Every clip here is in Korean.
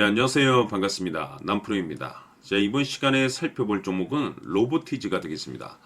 네, 안녕하세요. 반갑습니다. 남프로입니다. 자, 이번 시간에 살펴볼 종목은 로보티즈가 되겠습니다.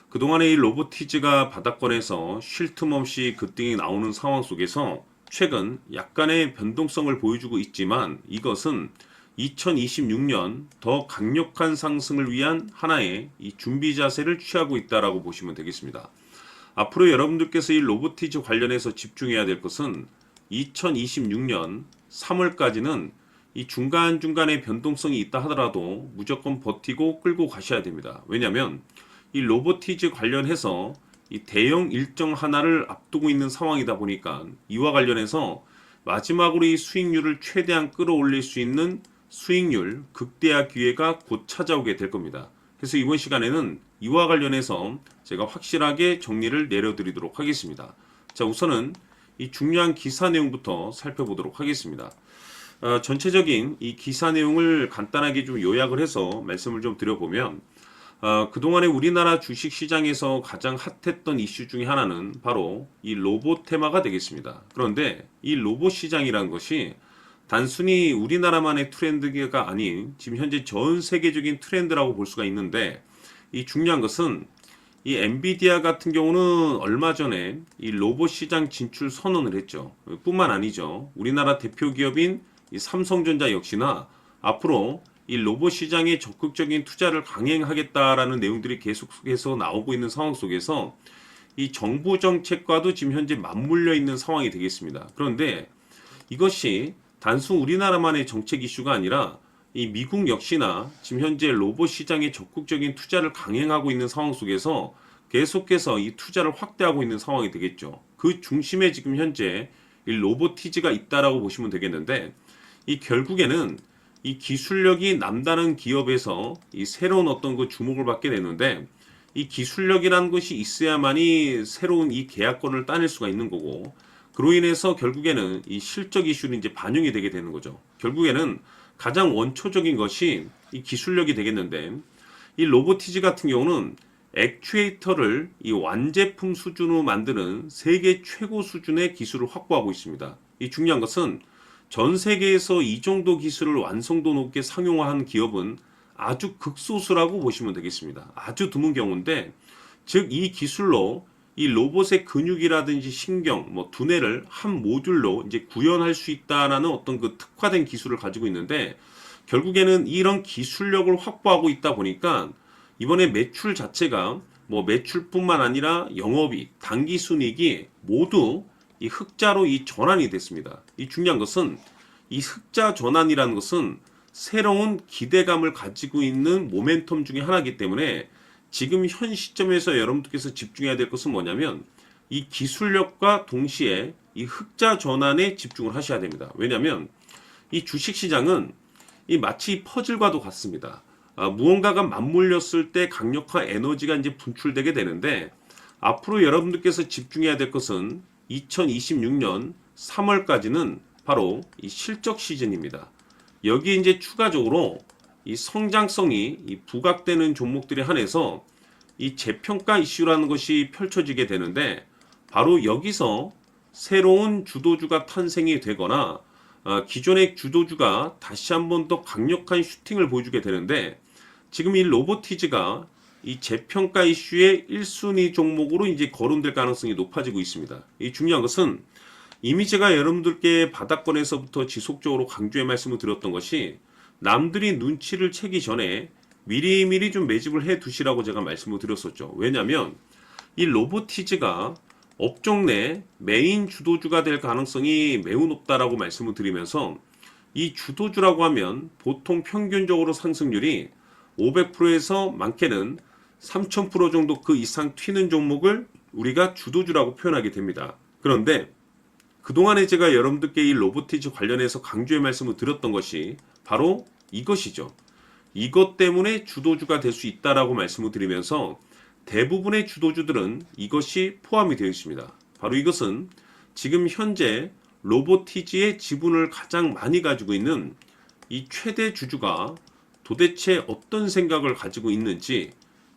그동안에 이 로보티즈가 바닥권에서 쉴 틈 없이 급등이 나오는 상황 속에서 최근 약간의 변동성을 보여주고 있지만 이것은 2026년 더 강력한 상승을 위한 하나의 이 준비 자세를 취하고 있다라고 보시면 되겠습니다. 앞으로 여러분들께서 이 로보티즈 관련해서 집중해야 될 것은 2026년 3월까지는 이 중간중간에 변동성이 있다 하더라도 무조건 버티고 끌고 가셔야 됩니다. 왜냐하면 이 로보티즈 관련해서 이 대형 일정 하나를 앞두고 있는 상황이다 보니까 이와 관련해서 마지막으로 이 수익률을 최대한 끌어올릴 수 있는 수익률 극대화 기회가 곧 찾아오게 될 겁니다. 그래서 이번 시간에는 이와 관련해서 제가 확실하게 정리를 내려드리도록 하겠습니다. 자, 우선은 이 중요한 기사 내용부터 살펴보도록 하겠습니다. 전체적인 이 기사 내용을 간단하게 좀 요약을 해서 말씀을 좀 드려보면 그동안에 우리나라 주식시장에서 가장 핫했던 이슈 중에 하나는 바로 이 로봇 테마가 되겠습니다. 그런데 이 로봇 시장이라는 것이 단순히 우리나라만의 트렌드가 아닌 지금 현재 전 세계적인 트렌드라고 볼 수가 있는데 이 중요한 것은 이 엔비디아 같은 경우는 얼마 전에 이 로봇 시장 진출 선언을 했죠. 뿐만 아니죠. 우리나라 대표 기업인 이 삼성전자 역시나 앞으로 이 로봇 시장에 적극적인 투자를 강행하겠다라는 내용들이 계속해서 나오고 있는 상황 속에서 이 정부 정책과도 지금 현재 맞물려 있는 상황이 되겠습니다. 그런데 이것이 단순 우리나라만의 정책 이슈가 아니라 이 미국 역시나 지금 현재 로봇 시장에 적극적인 투자를 강행하고 있는 상황 속에서 계속해서 이 투자를 확대하고 있는 상황이 되겠죠. 그 중심에 지금 현재 이 로보티즈가 있다라고 보시면 되겠는데 이 결국에는 이 기술력이 남다른 기업에서 이 새로운 어떤 그 주목을 받게 되는데 이 기술력이라는 것이 있어야만이 새로운 이 계약권을 따낼 수가 있는 거고 그로 인해서 결국에는 이 실적 이슈는 이제 반영이 되게 되는 거죠. 결국에는 가장 원초적인 것이 이 기술력이 되겠는데 이 로보티즈 같은 경우는 액추에이터를 이 완제품 수준으로 만드는 세계 최고 수준의 기술을 확보하고 있습니다. 이 중요한 것은 전 세계에서 이 정도 기술을 완성도 높게 상용화한 기업은 아주 극소수라고 보시면 되겠습니다. 아주 드문 경우인데, 즉 이 기술로 이 로봇의 근육이라든지 신경, 두뇌를 한 모듈로 이제 구현할 수 있다라는 어떤 그 특화된 기술을 가지고 있는데, 결국에는 이런 기술력을 확보하고 있다 보니까 이번에 매출 자체가 매출뿐만 아니라 영업이익, 당기순이익이 모두 이 흑자로 이 전환이 됐습니다. 이 중요한 것은 이 흑자 전환이라는 것은 새로운 기대감을 가지고 있는 모멘텀 중에 하나이기 때문에 지금 현 시점에서 여러분들께서 집중해야 될 것은 뭐냐면 이 기술력과 동시에 이 흑자 전환에 집중을 하셔야 됩니다. 왜냐하면 이 주식시장은 이 마치 퍼즐과도 같습니다. 무언가가 맞물렸을 때 강력한 에너지가 이제 분출되게 되는데 앞으로 여러분들께서 집중해야 될 것은 2026년 3월까지는 바로 이 실적 시즌입니다. 여기에 이제 추가적으로 이 성장성이 이 부각되는 종목들에 한해서 이 재평가 이슈라는 것이 펼쳐지게 되는데 바로 여기서 새로운 주도주가 탄생이 되거나 기존의 주도주가 다시 한번 더 강력한 슈팅을 보여주게 되는데 지금 이 로보티즈가 이 재평가 이슈의 1순위 종목으로 이제 거론될 가능성이 높아지고 있습니다. 이 중요한 것은 이미 제가 여러분들께 바닥권에서부터 지속적으로 강조의 말씀을 드렸던 것이 남들이 눈치를 채기 전에 미리미리 좀 매집을 해 두시라고 제가 말씀을 드렸었죠. 왜냐하면 이 로보티즈가 업종 내 메인 주도주가 될 가능성이 매우 높다라고 말씀을 드리면서 이 주도주라고 하면 보통 평균적으로 상승률이 500%에서 많게는 3000% 정도 그 이상 튀는 종목을 우리가 주도주라고 표현하게 됩니다. 그런데 그동안에 제가 여러분들께 이 로보티즈 관련해서 강조의 말씀을 드렸던 것이 바로 이것이죠. 이것 때문에 주도주가 될 수 있다라고 말씀을 드리면서 대부분의 주도주들은 이것이 포함이 되어 있습니다. 바로 이것은 지금 현재 로보티즈의 지분을 가장 많이 가지고 있는 이 최대 주주가 도대체 어떤 생각을 가지고 있는지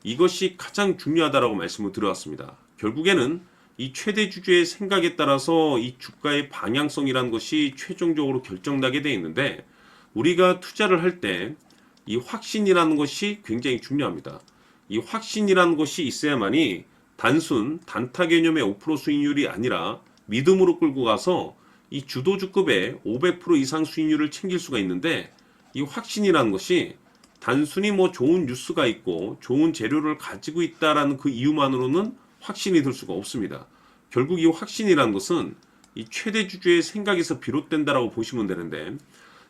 이것이 가장 중요하다라고 말씀을 드려왔습니다. 결국에는 이 최대 주주의 생각에 따라서 이 주가의 방향성이라는 것이 최종적으로 결정나게 되어 있는데 우리가 투자를 할 때 이 확신이라는 것이 굉장히 중요합니다. 이 확신이라는 것이 있어야만이 단순 단타 개념의 5% 수익률이 아니라 믿음으로 끌고 가서 이 주도주급의 500% 이상 수익률을 챙길 수가 있는데, 이 확신이라는 것이 단순히 뭐 좋은 뉴스가 있고 좋은 재료를 가지고 있다라는 그 이유만으로는 확신이 들 수가 없습니다. 결국 이 확신이라는 것은 이 최대 주주의 생각에서 비롯된다라고 보시면 되는데,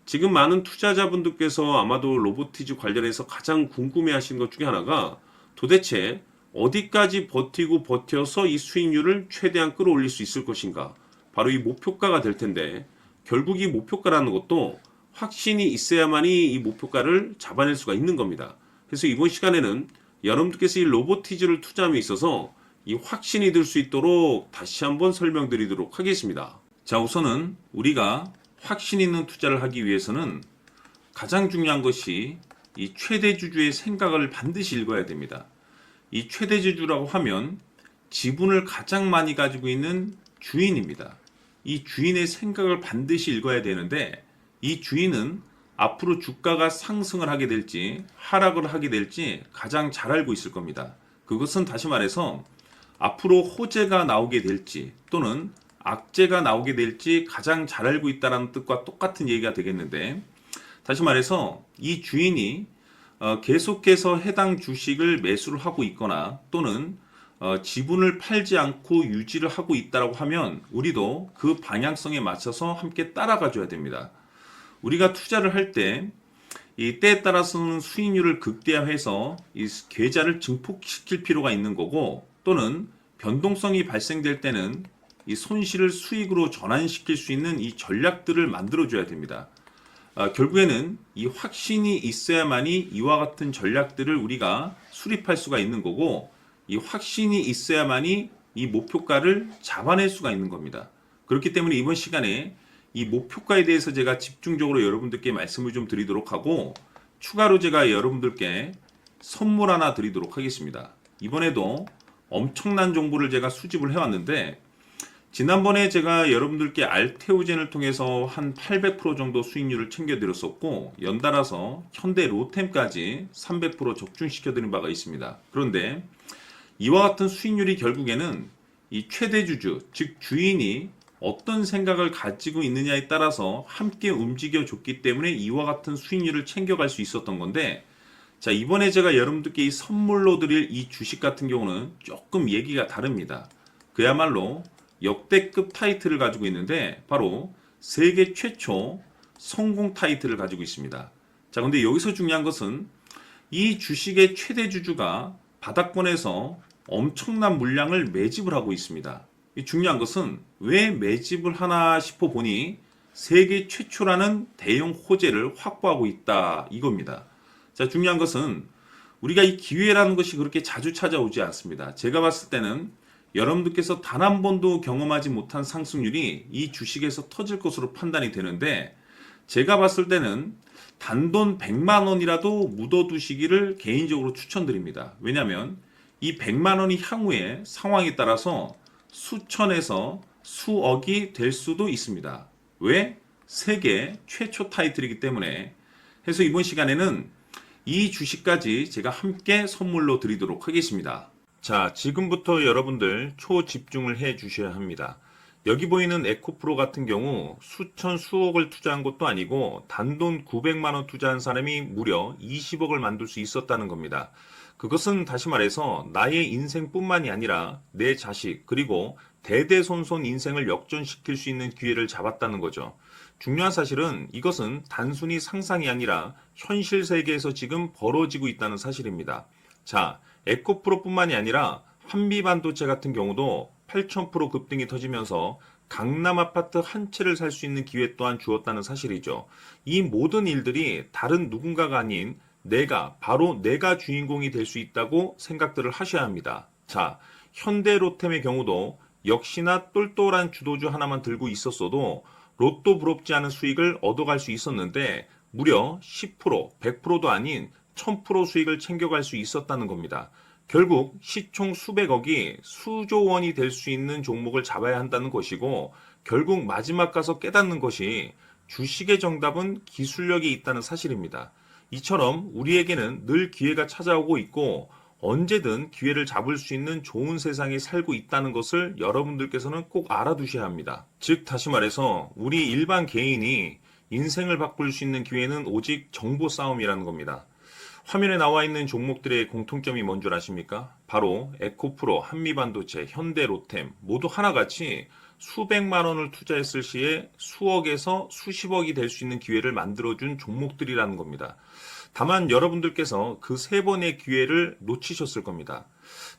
지금 많은 투자자분들께서 아마도 로보티즈 관련해서 가장 궁금해하시는 것 중에 하나가 도대체 어디까지 버티고 버텨서 이 수익률을 최대한 끌어올릴 수 있을 것인가, 바로 이 목표가가 될 텐데, 결국 이 목표가라는 것도 확신이 있어야만이 이 목표가를 잡아낼 수가 있는 겁니다. 그래서 이번 시간에는 여러분들께서 이 로보티즈를 투자함에 있어서 이 확신이 들 수 있도록 다시 한번 설명드리도록 하겠습니다. 자, 우선은 우리가 확신 있는 투자를 하기 위해서는 가장 중요한 것이 이 최대 주주의 생각을 반드시 읽어야 됩니다. 이 최대 주주라고 하면 지분을 가장 많이 가지고 있는 주인입니다. 이 주인의 생각을 반드시 읽어야 되는데, 이 주인은 앞으로 주가가 상승을 하게 될지 하락을 하게 될지 가장 잘 알고 있을 겁니다. 그것은 다시 말해서 앞으로 호재가 나오게 될지 또는 악재가 나오게 될지 가장 잘 알고 있다는 뜻과 똑같은 얘기가 되겠는데, 다시 말해서 이 주인이 계속해서 해당 주식을 매수를 하고 있거나 또는 지분을 팔지 않고 유지를 하고 있다고 하면 우리도 그 방향성에 맞춰서 함께 따라가 줘야 됩니다. 우리가 투자를 할 때 이 때에 따라서는 수익률을 극대화해서 이 계좌를 증폭시킬 필요가 있는 거고, 또는 변동성이 발생될 때는 이 손실을 수익으로 전환시킬 수 있는 이 전략들을 만들어줘야 됩니다. 결국에는 이 확신이 있어야만이 이와 같은 전략들을 우리가 수립할 수가 있는 거고, 이 확신이 있어야만이 이 목표가를 잡아낼 수가 있는 겁니다. 그렇기 때문에 이번 시간에 이 목표가에 대해서 제가 집중적으로 여러분들께 말씀을 좀 드리도록 하고, 추가로 제가 여러분들께 선물 하나 드리도록 하겠습니다. 이번에도 엄청난 정보를 제가 수집을 해왔는데, 지난번에 제가 여러분들께 알테오젠을 통해서 한 800% 정도 수익률을 챙겨드렸었고, 연달아서 현대 로템까지 300% 적중시켜드린 바가 있습니다. 그런데 이와 같은 수익률이 결국에는 이 최대 주주, 즉 주인이 어떤 생각을 가지고 있느냐에 따라서 함께 움직여줬기 때문에 이와 같은 수익률을 챙겨갈 수 있었던 건데, 자, 이번에 제가 여러분들께 이 선물로 드릴 이 주식 같은 경우는 조금 얘기가 다릅니다. 그야말로 역대급 타이틀을 가지고 있는데, 바로 세계 최초 성공 타이틀을 가지고 있습니다. 자, 근데 여기서 중요한 것은 이 주식의 최대 주주가 바닥권에서 엄청난 물량을 매집을 하고 있습니다. 이 중요한 것은 왜 매집을 하나 싶어 보니 세계 최초라는 대형 호재를 확보하고 있다, 이겁니다. 자, 중요한 것은 우리가 이 기회라는 것이 그렇게 자주 찾아오지 않습니다. 제가 봤을 때는 여러분들께서 단 한 번도 경험하지 못한 상승률이 이 주식에서 터질 것으로 판단이 되는데, 제가 봤을 때는 단돈 100만 원이라도 묻어두시기를 개인적으로 추천드립니다. 왜냐하면 이 100만 원이 향후에 상황에 따라서 수천에서 수억이 될 수도 있습니다. 왜? 세계 최초 타이틀이기 때문에. 해서 이번 시간에는 이 주식까지 제가 함께 선물로 드리도록 하겠습니다. 자, 지금부터 여러분들 초집중을 해 주셔야 합니다. 여기 보이는 에코프로 같은 경우 수천 수억을 투자한 것도 아니고 단돈 900만 원 투자한 사람이 무려 20억을 만들 수 있었다는 겁니다. 그것은 다시 말해서 나의 인생뿐만이 아니라 내 자식 그리고 대대손손 인생을 역전시킬 수 있는 기회를 잡았다는 거죠. 중요한 사실은 이것은 단순히 상상이 아니라 현실 세계에서 지금 벌어지고 있다는 사실입니다. 자, 에코프로뿐만이 아니라 한미반도체 같은 경우도 8,000% 급등이 터지면서 강남 아파트 한 채를 살 수 있는 기회 또한 주었다는 사실이죠. 이 모든 일들이 다른 누군가가 아닌 바로 내가 주인공이 될 수 있다고 생각들을 하셔야 합니다. 자, 현대로템의 경우도 역시나 똘똘한 주도주 하나만 들고 있었어도 로또 부럽지 않은 수익을 얻어갈 수 있었는데 무려 10%, 100%도 아닌 1000% 수익을 챙겨갈 수 있었다는 겁니다. 결국 시총 수백억이 수조 원이 될 수 있는 종목을 잡아야 한다는 것이고, 결국 마지막 가서 깨닫는 것이 주식의 정답은 기술력이 있다는 사실입니다. 이처럼 우리에게는 늘 기회가 찾아오고 있고 언제든 기회를 잡을 수 있는 좋은 세상에 살고 있다는 것을 여러분들께서는 꼭 알아두셔야 합니다. 즉 다시 말해서 우리 일반 개인이 인생을 바꿀 수 있는 기회는 오직 정보 싸움이라는 겁니다. 화면에 나와 있는 종목들의 공통점이 뭔 줄 아십니까? 바로 에코프로, 한미반도체, 현대로템 모두 하나같이 수백만 원을 투자했을 시에 수억에서 수십억이 될 수 있는 기회를 만들어준 종목들이라는 겁니다. 다만 여러분들께서 그 세 번의 기회를 놓치셨을 겁니다.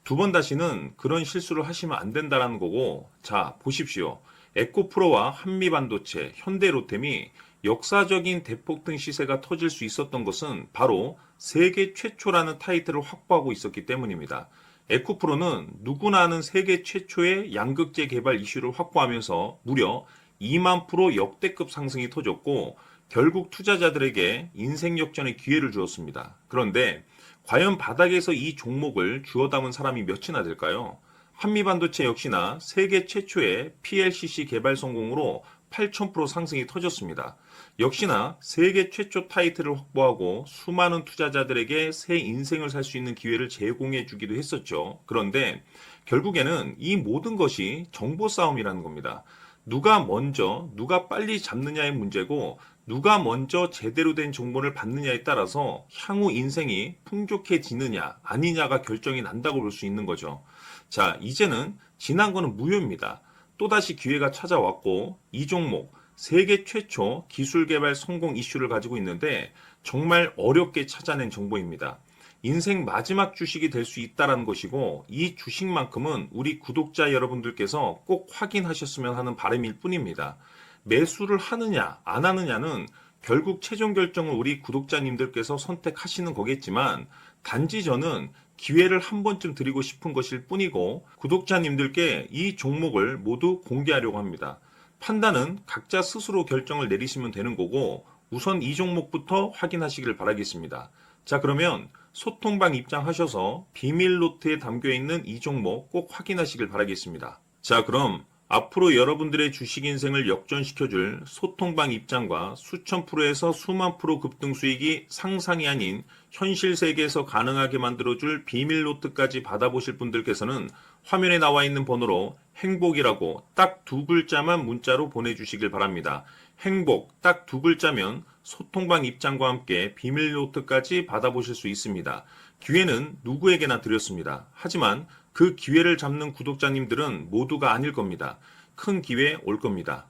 두 번 다시는 그런 실수를 하시면 안 된다는 거고, 자, 보십시오. 에코프로와 한미반도체, 현대로템이 역사적인 대폭등 시세가 터질 수 있었던 것은 바로 세계 최초라는 타이틀을 확보하고 있었기 때문입니다. 에코프로는 누구나 아는 세계 최초의 양극재 개발 이슈를 확보하면서 무려 2만 프로 역대급 상승이 터졌고 결국 투자자들에게 인생 역전의 기회를 주었습니다. 그런데 과연 바닥에서 이 종목을 주워 담은 사람이 몇이나 될까요? 한미반도체 역시나 세계 최초의 PLCC 개발 성공으로 8,000% 상승이 터졌습니다. 역시나 세계 최초 타이틀을 확보하고 수많은 투자자들에게 새 인생을 살 수 있는 기회를 제공해 주기도 했었죠. 그런데 결국에는 이 모든 것이 정보 싸움이라는 겁니다. 누가 먼저, 누가 빨리 잡느냐의 문제고 누가 먼저 제대로 된 정보를 받느냐에 따라서 향후 인생이 풍족해지느냐 아니냐가 결정이 난다고 볼 수 있는 거죠. 자, 이제는 지난 거는 무효입니다. 또다시 기회가 찾아왔고 이 종목 세계 최초 기술 개발 성공 이슈를 가지고 있는데 정말 어렵게 찾아낸 정보입니다. 인생 마지막 주식이 될 수 있다는 것이고 이 주식만큼은 우리 구독자 여러분들께서 꼭 확인하셨으면 하는 바람일 뿐입니다. 매수를 하느냐 안 하느냐는 결국 최종 결정을 우리 구독자님들께서 선택하시는 거겠지만 단지 저는 기회를 한 번쯤 드리고 싶은 것일 뿐이고 구독자님들께 이 종목을 모두 공개하려고 합니다. 판단은 각자 스스로 결정을 내리시면 되는 거고 우선 이 종목부터 확인하시길 바라겠습니다. 자, 그러면 소통방 입장하셔서 비밀 노트에 담겨있는 이 종목 꼭 확인하시길 바라겠습니다. 자, 그럼 앞으로 여러분들의 주식 인생을 역전시켜줄 소통방 입장과 수천 프로에서 수만 프로 급등 수익이 상상이 아닌 현실 세계에서 가능하게 만들어줄 비밀 노트까지 받아보실 분들께서는 화면에 나와 있는 번호로 행복이라고 딱 두 글자만 문자로 보내주시길 바랍니다. 행복 딱 두 글자면 소통방 입장과 함께 비밀 노트까지 받아보실 수 있습니다. 기회는 누구에게나 드렸습니다. 하지만 그 기회를 잡는 구독자님들은 모두가 아닐 겁니다. 큰 기회 올 겁니다.